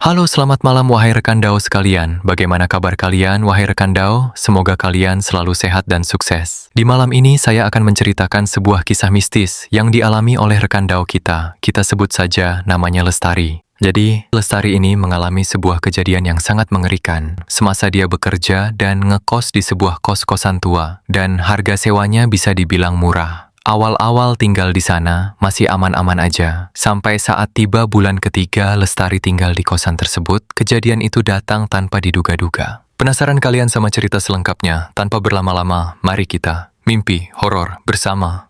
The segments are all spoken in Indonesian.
Halo, selamat malam wahai rekan Dao sekalian. Bagaimana kabar kalian wahai rekan Dao? Semoga kalian selalu sehat dan sukses. Di malam ini saya akan menceritakan sebuah kisah mistis yang dialami oleh rekan Dao kita. Kita sebut saja namanya Lestari. Jadi, Lestari ini mengalami sebuah kejadian yang sangat mengerikan. Semasa dia bekerja dan ngekos di sebuah kos-kosan tua, dan harga sewanya bisa dibilang murah. Awal-awal tinggal di sana masih aman-aman aja. Sampai saat tiba bulan ketiga Lestari tinggal di kosan tersebut, kejadian itu datang tanpa diduga-duga. Penasaran kalian sama cerita selengkapnya? Tanpa berlama-lama, mari kita mimpi horor bersama.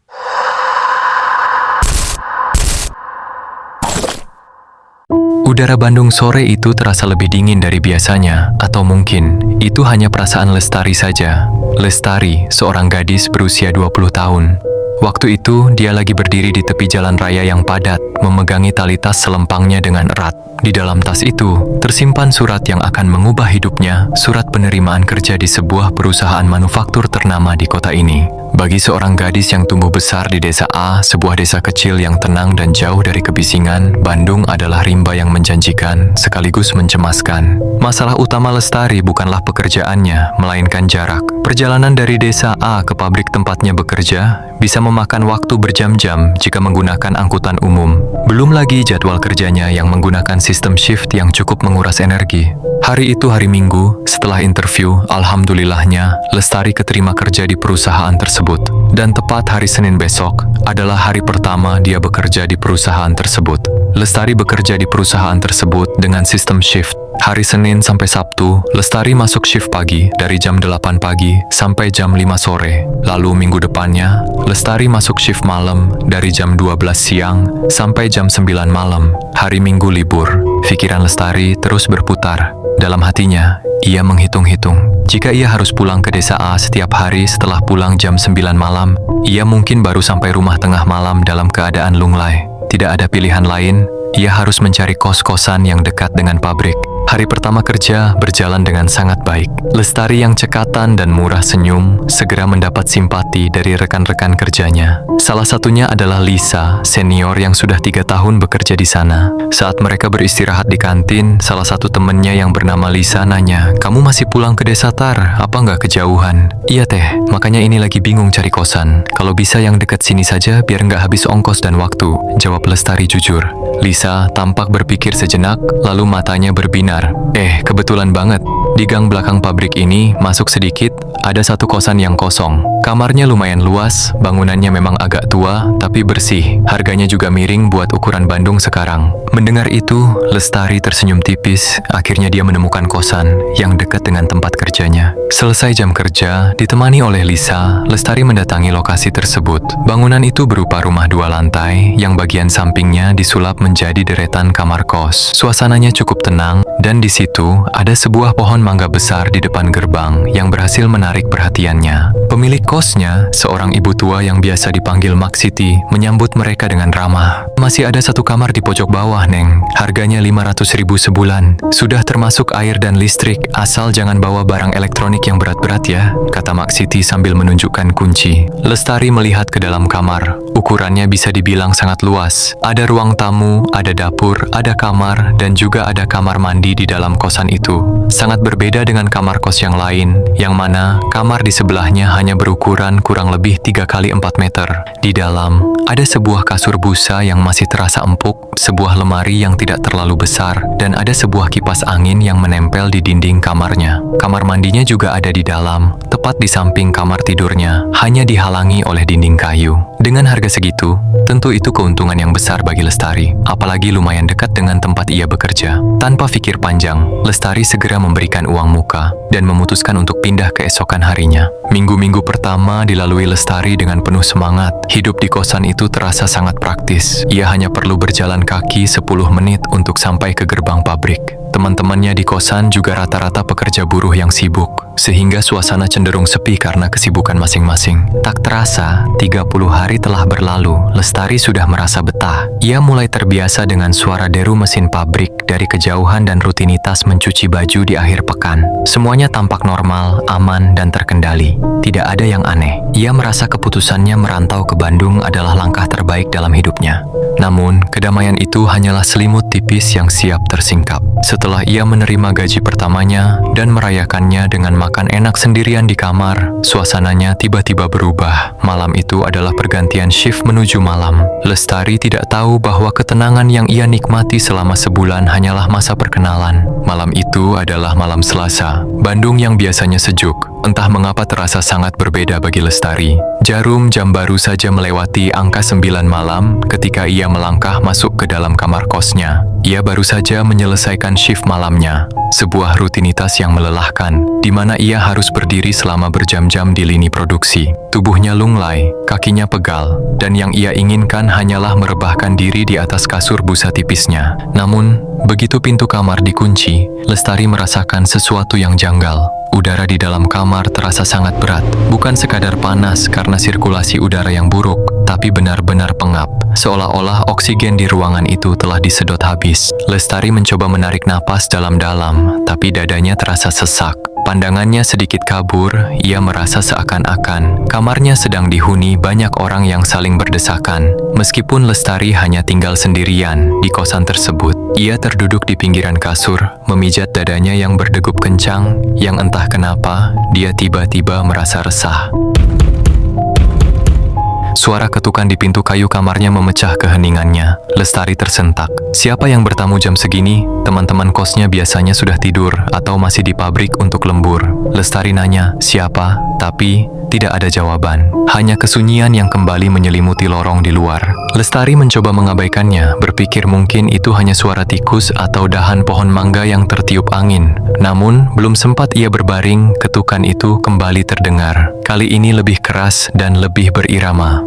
Udara Bandung sore itu terasa lebih dingin dari biasanya, atau mungkin itu hanya perasaan Lestari saja. Lestari, seorang gadis berusia 20 tahun. Waktu itu, dia lagi berdiri di tepi jalan raya yang padat, memegangi tali tas selempangnya dengan erat. Di dalam tas itu, tersimpan surat yang akan mengubah hidupnya, surat penerimaan kerja di sebuah perusahaan manufaktur ternama di kota ini. Bagi seorang gadis yang tumbuh besar di desa A, sebuah desa kecil yang tenang dan jauh dari kebisingan, Bandung adalah rimba yang menjanjikan, sekaligus mencemaskan. Masalah utama Lestari bukanlah pekerjaannya, melainkan jarak. Perjalanan dari desa A ke pabrik tempatnya bekerja bisa memakan waktu berjam-jam jika menggunakan angkutan umum. Belum lagi jadwal kerjanya yang menggunakan sistem shift yang cukup menguras energi. Hari itu hari Minggu, setelah interview, alhamdulillahnya, Lestari keterima kerja di perusahaan tersebut. Dan tepat hari Senin besok adalah hari pertama dia bekerja di perusahaan tersebut. Lestari bekerja di perusahaan tersebut dengan sistem shift. Hari Senin sampai Sabtu, Lestari masuk shift pagi dari jam 8 pagi sampai jam 5 sore. Lalu minggu depannya, Lestari masuk shift malam dari jam 12 siang sampai jam 9 malam. Hari Minggu libur. Pikiran Lestari terus berputar. Dalam hatinya, ia menghitung-hitung. Jika ia harus pulang ke desa A setiap hari setelah pulang jam 9 malam, ia mungkin baru sampai rumah tengah malam dalam keadaan lunglai. Tidak ada pilihan lain, ia harus mencari kos-kosan yang dekat dengan pabrik. Hari pertama kerja berjalan dengan sangat baik. Lestari yang cekatan dan murah senyum segera mendapat simpati dari rekan-rekan kerjanya. Salah satunya adalah Lisa, senior yang sudah 3 tahun bekerja di sana. Saat mereka beristirahat di kantin, salah satu temannya yang bernama Lisa nanya, "Kamu masih pulang ke desa Tar? Apa nggak kejauhan?" "Iya teh, makanya ini lagi bingung cari kosan. Kalau bisa yang dekat sini saja biar nggak habis ongkos dan waktu," jawab Lestari jujur. Lisa tampak berpikir sejenak, lalu matanya berbinar. Kebetulan banget. Di gang belakang pabrik ini, masuk sedikit, ada satu kosan yang kosong. Kamarnya lumayan luas, bangunannya memang agak tua, tapi bersih. Harganya juga miring buat ukuran Bandung sekarang. Mendengar itu, Lestari tersenyum tipis. Akhirnya dia menemukan kosan yang dekat dengan tempat kerjanya. Selesai jam kerja, ditemani oleh Lisa, Lestari mendatangi lokasi tersebut. Bangunan itu berupa rumah 2 lantai, yang bagian sampingnya disulap menjadi deretan kamar kos. Suasananya cukup tenang, dan di situ ada sebuah pohon mangga besar di depan gerbang yang berhasil menarik perhatiannya. Pemilik kosnya, seorang ibu tua yang biasa dipanggil Mak Siti, menyambut mereka dengan ramah. "Masih ada satu kamar di pojok bawah, Neng. Harganya 500.000 sebulan. Sudah termasuk air dan listrik, asal jangan bawa barang elektronik yang berat-berat ya," kata Mak Siti sambil menunjukkan kunci. Lestari melihat ke dalam kamar. Ukurannya bisa dibilang sangat luas. Ada ruang tamu, ada dapur, ada kamar, dan juga ada kamar mandi di dalam kosan itu. Sangat berbeda dengan kamar kos yang lain, yang mana kamar di sebelahnya hanya berukuran kurang lebih 3 kali 4 meter. Di dalam, ada sebuah kasur busa yang masih terasa empuk, sebuah lemari yang tidak terlalu besar, dan ada sebuah kipas angin yang menempel di dinding kamarnya. Kamar mandinya juga ada di dalam, tepat di samping kamar tidurnya, hanya dihalangi oleh dinding kayu. Dengan harga segitu, tentu itu keuntungan yang besar bagi Lestari, apalagi lumayan dekat dengan tempat ia bekerja. Tanpa pikir panjang, Lestari segera memberikan uang muka dan memutuskan untuk pindah keesokan harinya. Minggu-minggu pertama dilalui Lestari dengan penuh semangat. Hidup di kosan itu terasa sangat praktis. Ia hanya perlu berjalan kaki 10 menit untuk sampai ke gerbang pabrik. Teman-temannya di kosan juga rata-rata pekerja buruh yang sibuk, sehingga suasana cenderung sepi karena kesibukan masing-masing. Tak terasa, 30 hari telah berlalu, Lestari sudah merasa betah. Ia mulai terbiasa dengan suara deru mesin pabrik dari kejauhan dan rutinitas mencuci baju di akhir pekan. Semuanya tampak normal, aman, dan terkendali. Tidak ada yang aneh. Ia merasa keputusannya merantau ke Bandung adalah langkah terbaik dalam hidupnya. Namun, kedamaian itu hanyalah selimut tipis yang siap tersingkap. Setelah setelah ia menerima gaji pertamanya dan merayakannya dengan makan enak sendirian di kamar, suasananya tiba-tiba berubah. Malam itu adalah pergantian shift menuju malam. Lestari tidak tahu bahwa ketenangan yang ia nikmati selama sebulan hanyalah masa perkenalan. Malam itu adalah malam Selasa. Bandung yang biasanya sejuk, entah mengapa terasa sangat berbeda bagi Lestari. Jarum jam baru saja melewati angka 9 malam ketika ia melangkah masuk ke dalam kamar kosnya. Ia baru saja menyelesaikan shift malamnya, sebuah rutinitas yang melelahkan, di mana ia harus berdiri selama berjam-jam di lini produksi. Tubuhnya lunglai, kakinya pegal, dan yang ia inginkan hanyalah merebahkan diri di atas kasur busa tipisnya. Namun, begitu pintu kamar dikunci, Lestari merasakan sesuatu yang janggal. Udara di dalam kamar terasa sangat berat, bukan sekadar panas karena sirkulasi udara yang buruk, tapi benar-benar pengap, seolah-olah oksigen di ruangan itu telah disedot habis. Lestari mencoba menarik napas dalam-dalam, tapi dadanya terasa sesak. Pandangannya sedikit kabur, ia merasa seakan-akan kamarnya sedang dihuni banyak orang yang saling berdesakan. Meskipun Lestari hanya tinggal sendirian di kosan tersebut, ia terduduk di pinggiran kasur, memijat dadanya yang berdegup kencang, yang entah kenapa, dia tiba-tiba merasa resah. Suara ketukan di pintu kayu kamarnya memecah keheningannya. Lestari tersentak. Siapa yang bertamu jam segini? Teman-teman kosnya biasanya sudah tidur atau masih di pabrik untuk lembur. Lestari nanya, siapa? Tapi tidak ada jawaban. Hanya kesunyian yang kembali menyelimuti lorong di luar. Lestari mencoba mengabaikannya, berpikir mungkin itu hanya suara tikus atau dahan pohon mangga yang tertiup angin. Namun, belum sempat ia berbaring, ketukan itu kembali terdengar. Kali ini lebih keras dan lebih berirama.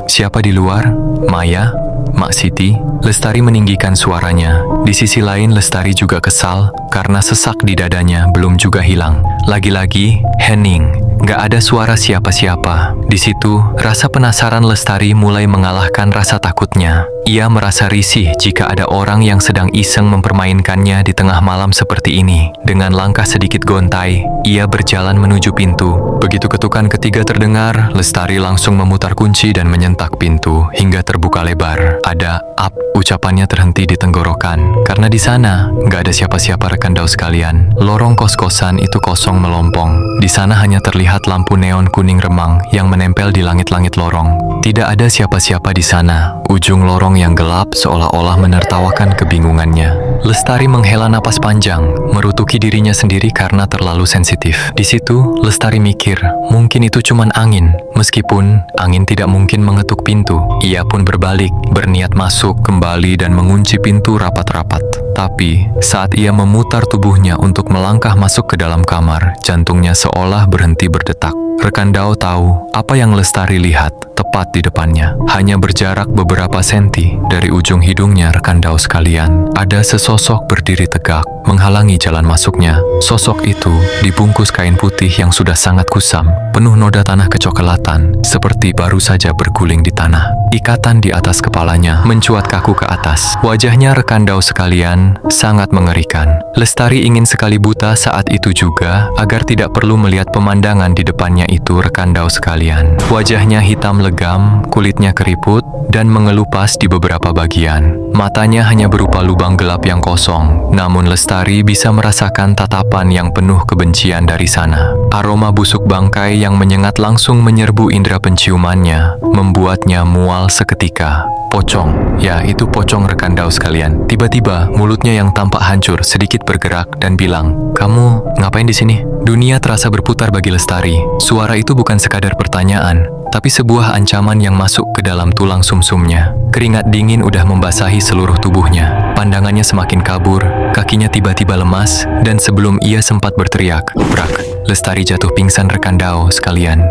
Siapa di luar? Maya? Mak Siti? Lestari meninggikan suaranya. Di sisi lain, Lestari juga kesal karena sesak di dadanya belum juga hilang. Lagi-lagi, hening. Gak ada suara siapa-siapa. Di situ, rasa penasaran Lestari mulai mengalahkan rasa takutnya. Ia merasa risih jika ada orang yang sedang iseng mempermainkannya di tengah malam seperti ini. Dengan langkah sedikit gontai, ia berjalan menuju pintu. Begitu ketukan ketiga terdengar, Lestari langsung memutar kunci dan menyentak pintu hingga terbuka lebar. Ada "ap", ucapannya terhenti di tenggorokan. Karena di sana, gak ada siapa-siapa rekan daus sekalian. Lorong kos-kosan itu kosong melompong. Di sana hanya terlihat lampu neon kuning remang yang menempel di langit-langit lorong. Tidak ada siapa-siapa di sana. Ujung lorong yang gelap seolah-olah menertawakan kebingungannya. Lestari menghela napas panjang, merutuki dirinya sendiri karena terlalu sensitif. Di situ, Lestari mikir, mungkin itu cuman angin. Meskipun angin tidak mungkin mengetuk pintu, ia pun berbalik, berniat masuk kembali dan mengunci pintu rapat-rapat. Tapi, saat ia memutar tubuhnya untuk melangkah masuk ke dalam kamar, jantungnya seolah berhenti berdetak. Rekan Dao tahu apa yang Lestari lihat tepat di depannya. Hanya berjarak beberapa senti dari ujung hidungnya rekan Dao sekalian. Ada sesosok berdiri tegak, menghalangi jalan masuknya. Sosok itu dibungkus kain putih yang sudah sangat kusam, penuh noda tanah kecoklatan, seperti baru saja berguling di tanah. Ikatan di atas kepalanya mencuat kaku ke atas. Wajahnya rekan Dao sekalian sangat mengerikan. Lestari ingin sekali buta saat itu juga agar tidak perlu melihat pemandangan di depannya itu rekan Dao sekalian. Wajahnya hitam legam, kulitnya keriput, dan mengelupas di beberapa bagian. Matanya hanya berupa lubang gelap yang kosong, namun Lestari bisa merasakan tatapan yang penuh kebencian dari sana. Aroma busuk bangkai yang menyengat langsung menyerbu indera penciumannya, membuatnya mual seketika. Pocong, ya itu pocong rekan Dao sekalian. Tiba-tiba mulutnya yang tampak hancur sedikit bergerak dan bilang, "Kamu ngapain di sini?" Dunia terasa berputar bagi Lestari. Suara itu bukan sekadar pertanyaan, tapi sebuah ancaman yang masuk ke dalam tulang sumsumnya. Keringat dingin udah membasahi seluruh tubuhnya. Pandangannya semakin kabur, kakinya tiba-tiba lemas, dan sebelum ia sempat berteriak, brak, Lestari jatuh pingsan rekan Dao sekalian.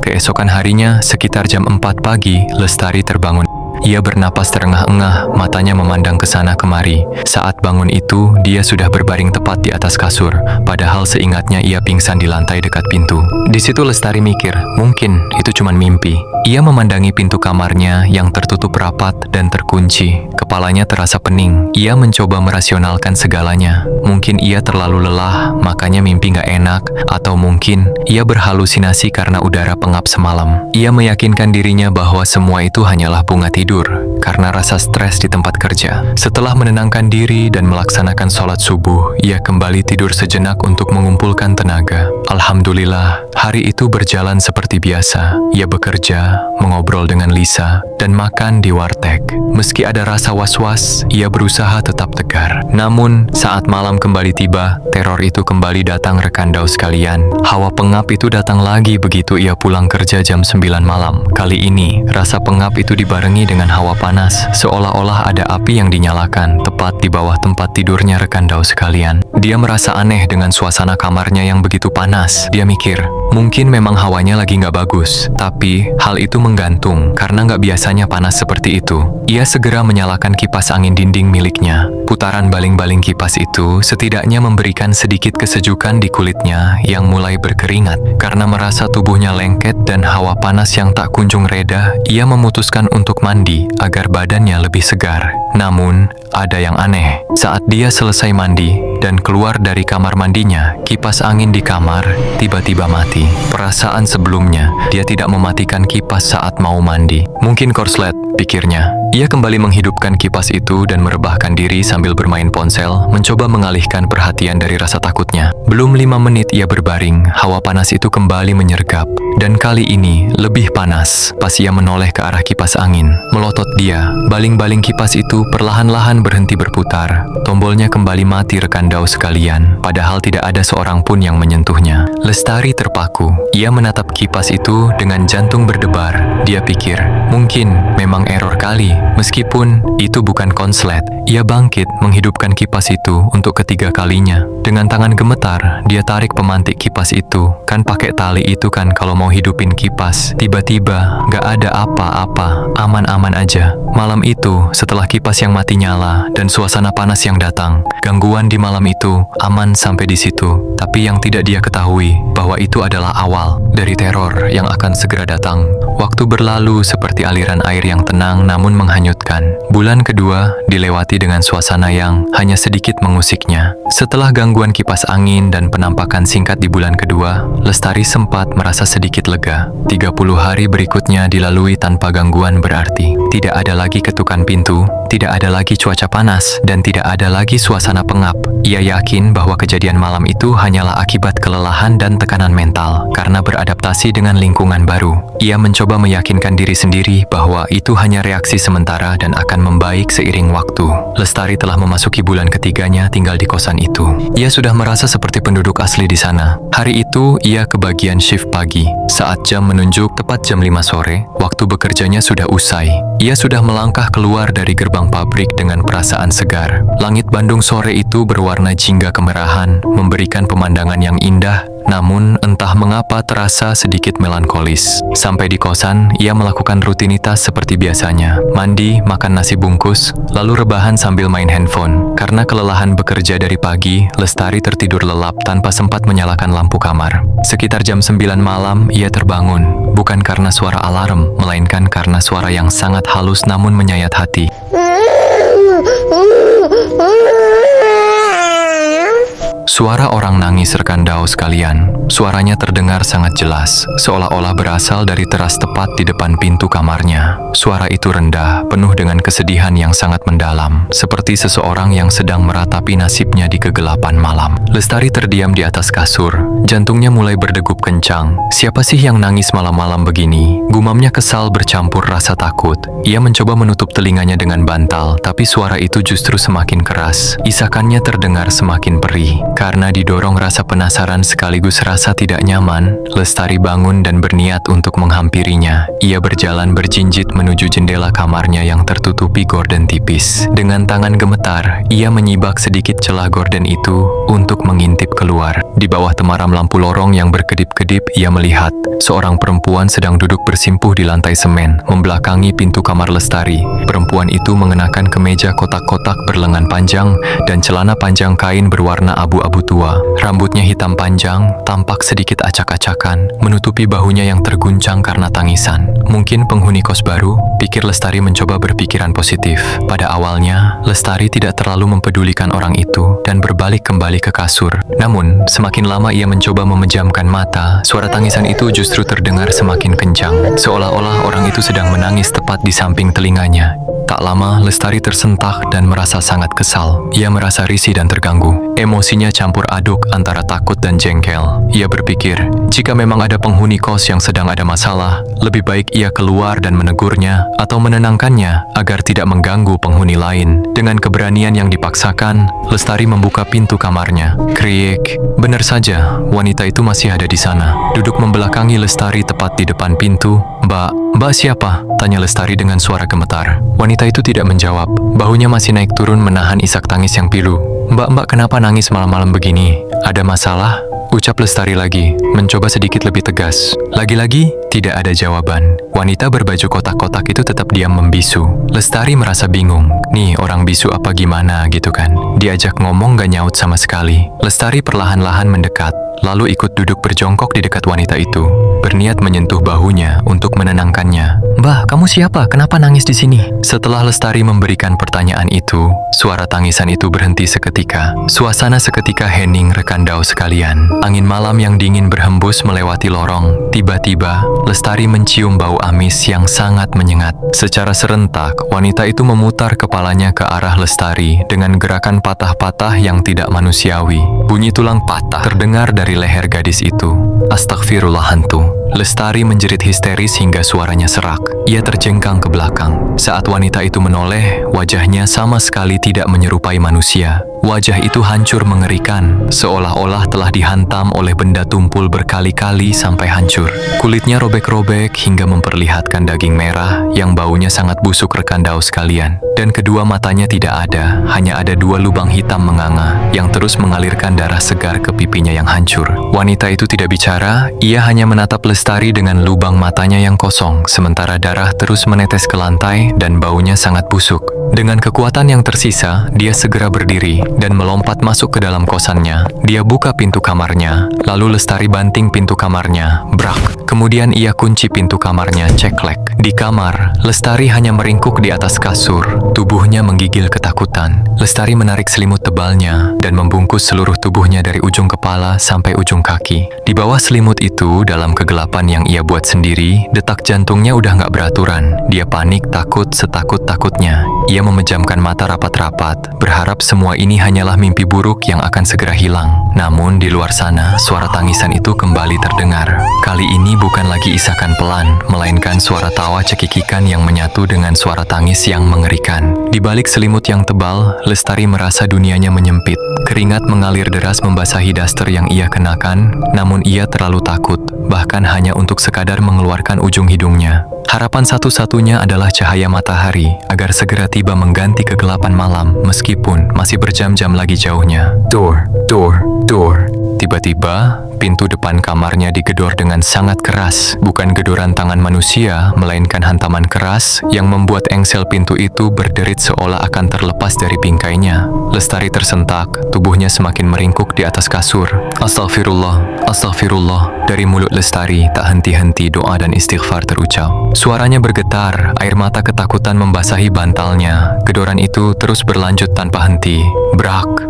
Keesokan harinya, sekitar jam 4 pagi, Lestari terbangun. Ia bernapas terengah-engah, matanya memandang ke sana kemari. Saat bangun itu, dia sudah berbaring tepat di atas kasur, padahal seingatnya ia pingsan di lantai dekat pintu. Di situ Lestari mikir, mungkin itu cuma mimpi. Ia memandangi pintu kamarnya yang tertutup rapat dan terkunci. Kepalanya terasa pening. Ia mencoba merasionalkan segalanya. Mungkin ia terlalu lelah, makanya mimpi nggak enak, atau mungkin ia berhalusinasi karena udara pengap semalam. Ia meyakinkan dirinya bahwa semua itu hanyalah bunga tidur, karena rasa stres di tempat kerja. Setelah menenangkan diri dan melaksanakan sholat subuh, ia kembali tidur sejenak untuk mengumpulkan tenaga. Alhamdulillah, hari itu berjalan seperti biasa. Ia bekerja, mengobrol dengan Lisa, dan makan di warteg. Meski ada rasa was-was, ia berusaha tetap tegar. Namun, saat malam kembali tiba, teror itu kembali datang rekan Daus sekalian. Hawa pengap itu datang lagi begitu ia pulang kerja jam 9 malam. Kali ini, rasa pengap itu dibarengi dengan hawa panas, seolah-olah ada api yang dinyalakan tepat di bawah tempat tidurnya rekan Daus sekalian. Dia merasa aneh dengan suasana kamarnya yang begitu panas. Dia mikir, mungkin memang hawanya lagi nggak bagus, tapi hal itu menggantung karena nggak biasanya panas seperti itu. Ia segera menyalakan kipas angin dinding miliknya. Putaran baling-baling kipas itu setidaknya memberikan sedikit kesejukan di kulitnya yang mulai berkeringat. Karena merasa tubuhnya lengket dan hawa panas yang tak kunjung reda, ia memutuskan untuk mandi agar badannya lebih segar. Namun, ada yang aneh. Saat dia selesai mandi dan keluar dari kamar mandinya, kipas angin di kamar tiba-tiba mati. Perasaan sebelumnya, dia tidak mematikan kipas saat mau mandi. Mungkin korslet, pikirnya. Ia kembali menghidupkan kipas itu dan merebahkan diri sambil bermain ponsel, mencoba mengalihkan perhatian dari rasa takutnya. Belum 5 menit ia berbaring, hawa panas itu kembali menyergap. Dan kali ini lebih panas. Pas ia menoleh ke arah kipas angin, melotot dia. Baling-baling kipas itu perlahan-lahan berhenti berputar. Tombolnya kembali mati rekan Daus sekalian, padahal tidak ada seorang pun yang menyentuhnya. Lestari terpaku. Ia menatap kipas itu dengan jantung berdebar. Dia pikir, mungkin memang error kali. Meskipun itu bukan konslet, ia bangkit menghidupkan kipas itu untuk ketiga kalinya. Dengan tangan gemetar, dia tarik pemantik kipas itu. Kan pakai tali itu kan kalau mau hidupin kipas. Tiba-tiba, gak ada apa-apa, aman-aman aja. Malam itu, setelah kipas yang mati nyala dan suasana panas yang datang, gangguan di malam itu aman sampai di situ. Tapi yang tidak dia ketahui, bahwa itu adalah awal dari teror yang akan segera datang. Waktu berlalu seperti aliran air yang tenang namun menghanyutkan. Bulan kedua dilewati dengan suasana yang hanya sedikit mengusiknya. Setelah gangguan kipas angin dan penampakan singkat di bulan kedua, Lestari sempat merasa sedikit lega. 30 hari berikutnya dilalui tanpa gangguan berarti. Tidak ada lagi ketukan pintu, tidak ada lagi cuaca panas, dan tidak ada lagi suasana pengap. Ia yakin bahwa kejadian malam itu hanyalah akibat kelelahan dan tekanan mental karena beradaptasi dengan lingkungan baru. Ia mencoba meyakinkan diri sendiri bahwa itu hanya reaksi sementara dan akan membaik seiring waktu. Lestari telah memasuki bulan ketiganya tinggal di kosan itu. Ia sudah merasa seperti penduduk asli di sana. Hari itu ia kebagian shift pagi. Saat jam menunjuk tepat jam 5 sore, waktu bekerjanya sudah usai. Ia sudah melangkah keluar dari gerbang pabrik dengan perasaan segar. Langit Bandung sore itu berwarna jingga kemerahan, memberikan pemandangan yang indah, namun entah mengapa terasa sedikit melankolis. Sampai di kosan, ia melakukan rutinitas seperti biasanya. Mandi, makan nasi bungkus, lalu rebahan sambil main handphone. Karena kelelahan bekerja dari pagi, Lestari tertidur lelap tanpa sempat menyalakan lampu kamar. Sekitar jam 9 malam, ia terbangun. Bukan karena suara alarm, melainkan karena suara yang sangat halus namun menyayat hati. Suara orang nangis rekan Daus sekalian. Suaranya terdengar sangat jelas, seolah-olah berasal dari teras tepat di depan pintu kamarnya. Suara itu rendah, penuh dengan kesedihan yang sangat mendalam, seperti seseorang yang sedang meratapi nasibnya di kegelapan malam. Lestari terdiam di atas kasur, jantungnya mulai berdegup kencang. Siapa sih yang nangis malam-malam begini? Gumamnya kesal bercampur rasa takut. Ia mencoba menutup telinganya dengan bantal, tapi suara itu justru semakin keras. Isakannya terdengar semakin perih. Karena didorong rasa penasaran sekaligus rasa tidak nyaman, Lestari bangun dan berniat untuk menghampirinya. Ia berjalan berjinjit menuju jendela kamarnya yang tertutupi gorden tipis. Dengan tangan gemetar, ia menyibak sedikit celah gorden itu untuk mengintip keluar. Di bawah temaram lampu lorong yang berkedip-kedip, ia melihat seorang perempuan sedang duduk bersimpuh di lantai semen, membelakangi pintu kamar Lestari. Perempuan itu mengenakan kemeja kotak-kotak berlengan panjang dan celana panjang kain berwarna abu-abu tua. Rambutnya hitam panjang, tampak sedikit acak-acakan, menutupi bahunya yang terguncang karena tangisan. Mungkin penghuni kos baru, pikir Lestari mencoba berpikiran positif. Pada awalnya, Lestari tidak terlalu mempedulikan orang itu dan berbalik kembali ke kasur. Namun, semakin lama ia mencoba memejamkan mata, suara tangisan itu justru terdengar semakin kencang, seolah-olah orang itu sedang menangis tepat di samping telinganya. Tak lama, Lestari tersentak dan merasa sangat kesal. Ia merasa risih dan terganggu. Emosinya campur aduk antara takut dan jengkel. Ia berpikir, jika memang ada penghuni kos yang sedang ada masalah, lebih baik ia keluar dan menegurnya atau menenangkannya agar tidak mengganggu penghuni lain. Dengan keberanian yang dipaksakan, Lestari membuka pintu kamarnya. Kriek, benar saja, wanita itu masih ada di sana, duduk membelakangi Lestari tepat di depan pintu. Mbak siapa? Tanya Lestari dengan suara gemetar. Wanita itu tidak menjawab. Bahunya masih naik turun menahan isak tangis yang pilu. Mbak kenapa nangis malam-malam begini? Ada masalah? Ucap Lestari lagi, mencoba sedikit lebih tegas. Lagi-lagi, tidak ada jawaban. Wanita berbaju kotak-kotak itu tetap diam membisu. Lestari merasa bingung. Nih, orang bisu apa gimana gitu kan? Diajak ngomong gak nyaut sama sekali. Lestari perlahan-lahan mendekat, lalu ikut duduk berjongkok di dekat wanita itu. Berniat menyentuh bahunya untuk menenangkannya. Mbak, kamu siapa? Kenapa nangis di sini? Setelah Lestari memberikan pertanyaan itu, suara tangisan itu berhenti seketika. Suasana seketika hening rekandau sekalian. Angin malam yang dingin berhembus melewati lorong. Tiba-tiba, Lestari mencium bau amis yang sangat menyengat. Secara serentak, wanita itu memutar kepalanya ke arah Lestari dengan gerakan patah-patah yang tidak manusiawi. Bunyi tulang patah terdengar dari leher gadis itu. Astagfirullah hantu. Lestari menjerit histeris hingga suaranya serak. Ia terjengkang ke belakang. Saat wanita itu menoleh, wajahnya sama sekali tidak menyerupai manusia. Wajah itu hancur mengerikan, seolah-olah telah dihantam oleh benda tumpul berkali-kali sampai hancur. Kulitnya robek-robek hingga memperlihatkan daging merah yang baunya sangat busuk rekandau sekalian. Dan kedua matanya tidak ada, hanya ada dua lubang hitam menganga yang terus mengalirkan darah segar ke pipinya yang hancur. Wanita itu tidak bicara, ia hanya menatap Lestari dengan lubang matanya yang kosong, sementara darah terus menetes ke lantai dan baunya sangat busuk. Dengan kekuatan yang tersisa, dia segera berdiri dan melompat masuk ke dalam kosannya. Dia buka pintu kamarnya, lalu Lestari banting pintu kamarnya, brak. Kemudian ia kunci pintu kamarnya, ceklek. Di kamar, Lestari hanya meringkuk di atas kasur. Tubuhnya menggigil ketakutan. Lestari menarik selimut tebalnya dan membungkus seluruh tubuhnya dari ujung kepala sampai ujung kaki. Di bawah selimut itu, dalam kegelapan yang ia buat sendiri, detak jantungnya udah nggak beraturan. Dia panik, takut, setakut-takutnya. Ia memejamkan mata rapat-rapat, berharap semua ini hanyalah mimpi buruk yang akan segera hilang. Namun di luar sana, suara tangisan itu kembali terdengar. Kali ini bukan lagi isakan pelan, melainkan suara tawa cekikikan yang menyatu dengan suara tangis yang mengerikan. Di balik selimut yang tebal, Lestari merasa dunianya menyempit. Keringat mengalir deras membasahi daster yang ia kenakan, namun ia terlalu takut, bahkan hanya untuk sekadar mengeluarkan ujung hidungnya. Harapan satu-satunya adalah cahaya matahari agar segera tiba mengganti kegelapan malam meskipun masih berjam-jam lagi jauhnya. Door. Tiba-tiba, pintu depan kamarnya digedor dengan sangat keras. Bukan gedoran tangan manusia, melainkan hantaman keras yang membuat engsel pintu itu berderit seolah akan terlepas dari bingkainya. Lestari tersentak, tubuhnya semakin meringkuk di atas kasur. Astagfirullah, astagfirullah. Dari mulut Lestari tak henti-henti doa dan istighfar terucap. Suaranya bergetar, air mata ketakutan membasahi bantalnya. Gedoran itu terus berlanjut tanpa henti. Brak.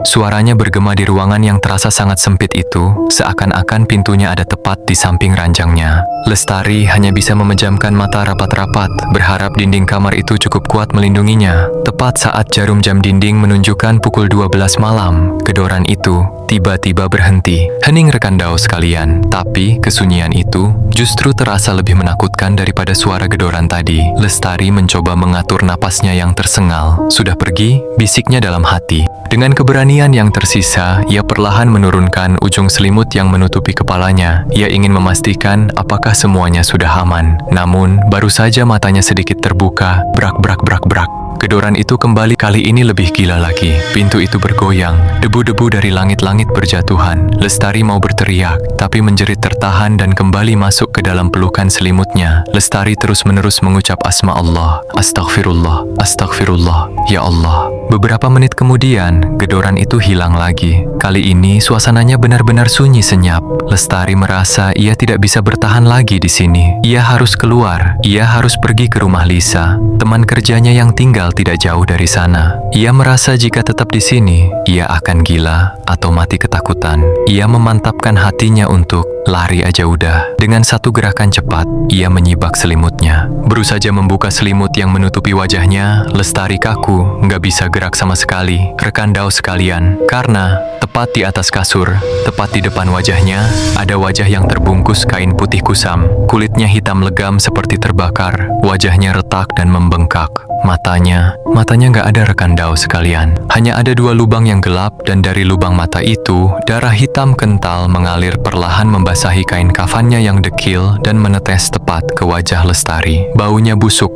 Suaranya bergema di ruangan yang terasa sangat sempit itu, itu, seakan-akan pintunya ada tepat di samping ranjangnya. Lestari hanya bisa memejamkan mata rapat-rapat, berharap dinding kamar itu cukup kuat melindunginya. Tepat saat jarum jam dinding menunjukkan pukul 12 malam, gedoran itu tiba-tiba berhenti. Hening rekan Daus sekalian, tapi kesunyian itu justru terasa lebih menakutkan daripada suara gedoran tadi. Lestari mencoba mengatur napasnya yang tersengal. Sudah pergi, bisiknya dalam hati. Dengan keberanian yang tersisa, ia perlahan menurunkan ujung selimut yang menutupi kepalanya. Ia ingin memastikan apakah semuanya sudah aman. Namun, baru saja matanya sedikit terbuka, brak-brak-brak-brak. Gedoran itu kembali, kali ini lebih gila lagi. Pintu itu bergoyang, debu-debu dari langit-langit berjatuhan. Lestari mau berteriak, tapi menjerit tertahan dan kembali masuk ke dalam pelukan selimutnya. Lestari terus-menerus mengucap asma Allah. Astagfirullah, astagfirullah, ya Allah. Beberapa menit kemudian, gedoran itu hilang lagi. Kali ini suasananya benar-benar sunyi senyap. Lestari merasa ia tidak bisa bertahan lagi di sini. Ia harus keluar. Ia harus pergi ke rumah Lisa, teman kerjanya yang tinggal tidak jauh dari sana. Ia merasa jika tetap di sini, ia akan gila atau mati ketakutan. Ia memantapkan hatinya untuk lari aja udah. Dengan satu gerakan cepat, ia menyibak selimutnya. Baru saja membuka selimut yang menutupi wajahnya, Lestari kaku, nggak bisa gerak sama sekali. Rekan Daus sekalian, karena tepat di atas kasur, tepat di depan wajahnya, ada wajah yang terbungkus kain putih kusam. Kulitnya hitam legam seperti terbakar, wajahnya retak dan membengkak. Matanya nggak ada rekan Daus sekalian. Hanya ada dua lubang yang gelap dan dari lubang mata itu, darah hitam kental mengalir perlahan membasahi kain kafannya yang dekil dan menetes tepat ke wajah Lestari. Baunya busuk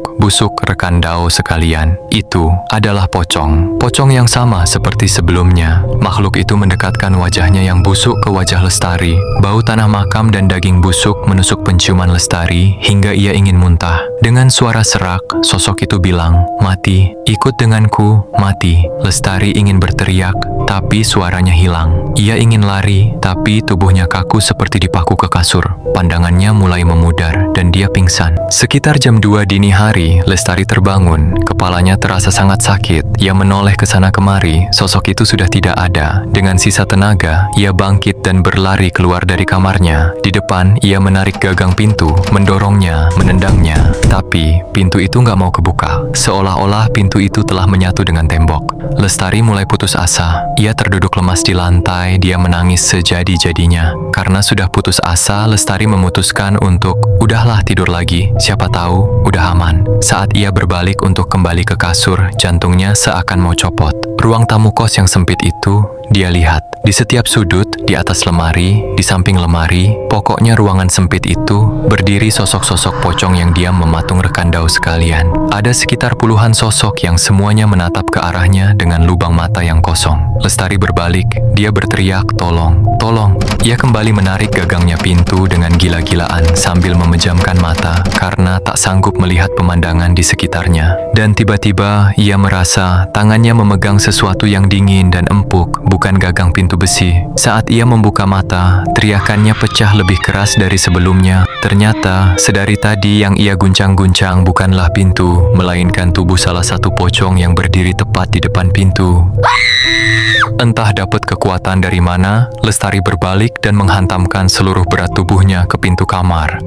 rekan Daus sekalian. Itu adalah pocong. Pocong yang sama seperti sebelumnya. Makhluk itu mendekatkan wajahnya yang busuk ke wajah Lestari. Bau tanah makam dan daging busuk menusuk penciuman Lestari hingga ia ingin muntah. Dengan suara serak, sosok itu bilang, "Mati, ikut denganku, mati." Lestari ingin berteriak, tapi suaranya hilang. Ia ingin lari, tapi tubuhnya kaku seperti dipaku ke kasur. Pandangannya mulai memudar dan dia pingsan. Sekitar jam 2 dini hari, Lestari terbangun. Kepalanya terasa sangat sakit. Ia menoleh ke sana kemari, sosok itu sudah tidak ada. Dengan sisa tenaga, ia bangkit dan berlari keluar dari kamarnya. Di depan, ia menarik gagang pintu, mendorongnya, menendangnya. Tapi, pintu itu nggak mau kebuka. Seolah-olah pintu itu telah menyatu dengan tembok. Lestari mulai putus asa. Ia terduduk lemas di lantai, dia menangis sejadi-jadinya. Karena sudah putus asa, Lestari memutuskan untuk, udahlah tidur lagi, siapa tahu udah aman. Saat ia berbalik untuk kembali ke kasur, jantungnya seakan mau copot. Ruang tamu kos yang sempit itu, dia lihat. Di setiap sudut, di atas lemari, di samping lemari, pokoknya ruangan sempit itu, berdiri sosok-sosok pocong yang diam mematung rekan Daus sekalian. Ada sekitar puluhan sosok yang semuanya menatap ke arahnya dengan lubang mata yang kosong. Lestari berbalik, dia berteriak, "Tolong, tolong." Ia kembali menarik gagangnya pintu dengan gila-gilaan sambil memejamkan mata karena tak sanggup melihat pemandangan di sekitarnya. Dan tiba-tiba, ia merasa tangannya memegang sesuatu yang dingin dan empuk, bukan gagang pintu besi. Saat ia membuka mata, teriakannya pecah lebih keras dari sebelumnya. Ternyata, sedari tadi yang ia guncang-guncang bukanlah pintu, melainkan tubuh salah satu pocong yang berdiri tepat di depan pintu. Entah dapat kekuatan dari mana, Lestari berbalik dan menghantamkan seluruh berat tubuhnya ke pintu kamar.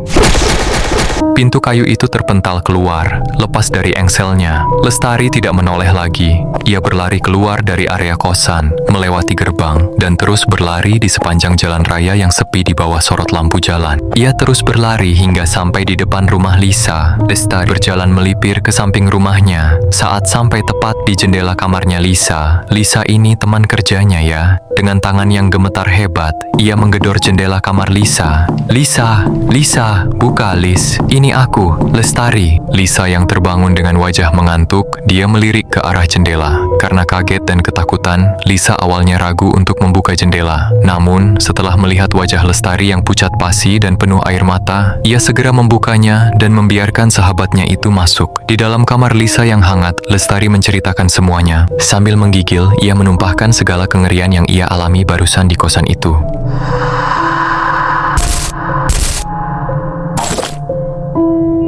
Pintu kayu itu terpental keluar, lepas dari engselnya. Lestari tidak menoleh lagi. Ia berlari keluar dari area kosan, melewati gerbang, dan terus berlari di sepanjang jalan raya yang sepi di bawah sorot lampu jalan. Ia terus berlari hingga sampai di depan rumah Lisa. Lestari berjalan melipir ke samping rumahnya. Saat sampai tepat di jendela kamarnya Lisa, Lisa ini teman kerjanya ya. Dengan tangan yang gemetar hebat, ia menggedor jendela kamar Lisa. "Lisa, Lisa, buka Lis. Ini aku, Lestari." Lisa yang terbangun dengan wajah mengantuk, dia melirik ke arah jendela. Karena kaget dan ketakutan, Lisa awalnya ragu untuk membuka jendela. Namun, setelah melihat wajah Lestari yang pucat pasi dan penuh air mata, ia segera membukanya dan membiarkan sahabatnya itu masuk. Di dalam kamar Lisa yang hangat, Lestari menceritakan semuanya. Sambil menggigil, ia menumpahkan segala kengerian yang ia alami barusan di kosan itu.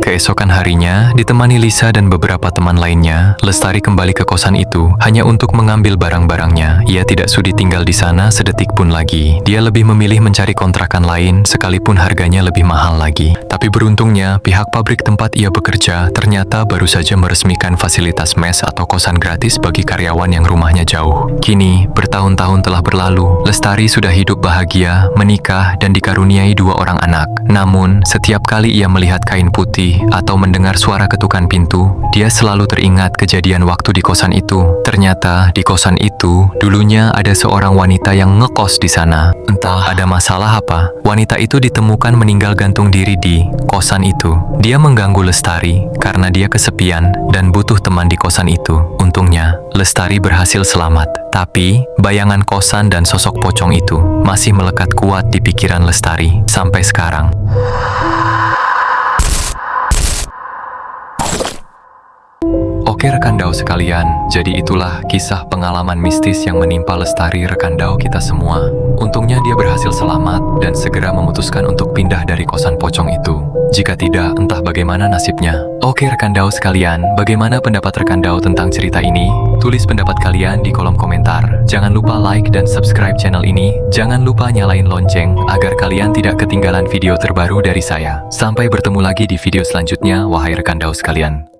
Keesokan harinya, ditemani Lisa dan beberapa teman lainnya, Lestari kembali ke kosan itu hanya untuk mengambil barang-barangnya. Ia tidak sudi tinggal di sana sedetik pun lagi. Dia lebih memilih mencari kontrakan lain sekalipun harganya lebih mahal lagi. Tapi beruntungnya, pihak pabrik tempat ia bekerja ternyata baru saja meresmikan fasilitas mes atau kosan gratis bagi karyawan yang rumahnya jauh. Kini, bertahun-tahun telah berlalu, Lestari sudah hidup bahagia, menikah, dan dikaruniai 2 orang anak. Namun, setiap kali ia melihat kain putih atau mendengar suara ketukan pintu, dia selalu teringat kejadian waktu di kosan itu. Ternyata di kosan itu dulunya ada seorang wanita yang ngekos di sana. Entah ada masalah apa, wanita itu ditemukan meninggal gantung diri di kosan itu. Dia mengganggu Lestari karena dia kesepian dan butuh teman di kosan itu. Untungnya, Lestari berhasil selamat. Tapi, bayangan kosan dan sosok pocong itu masih melekat kuat di pikiran Lestari sampai sekarang. Oke rekan Dao sekalian, jadi itulah kisah pengalaman mistis yang menimpa Lestari rekan Dao kita semua. Untungnya dia berhasil selamat dan segera memutuskan untuk pindah dari kosan pocong itu. Jika tidak, entah bagaimana nasibnya. Oke rekan Dao sekalian, bagaimana pendapat rekan Dao tentang cerita ini? Tulis pendapat kalian di kolom komentar. Jangan lupa like dan subscribe channel ini. Jangan lupa nyalain lonceng agar kalian tidak ketinggalan video terbaru dari saya. Sampai bertemu lagi di video selanjutnya, wahai rekan Dao sekalian.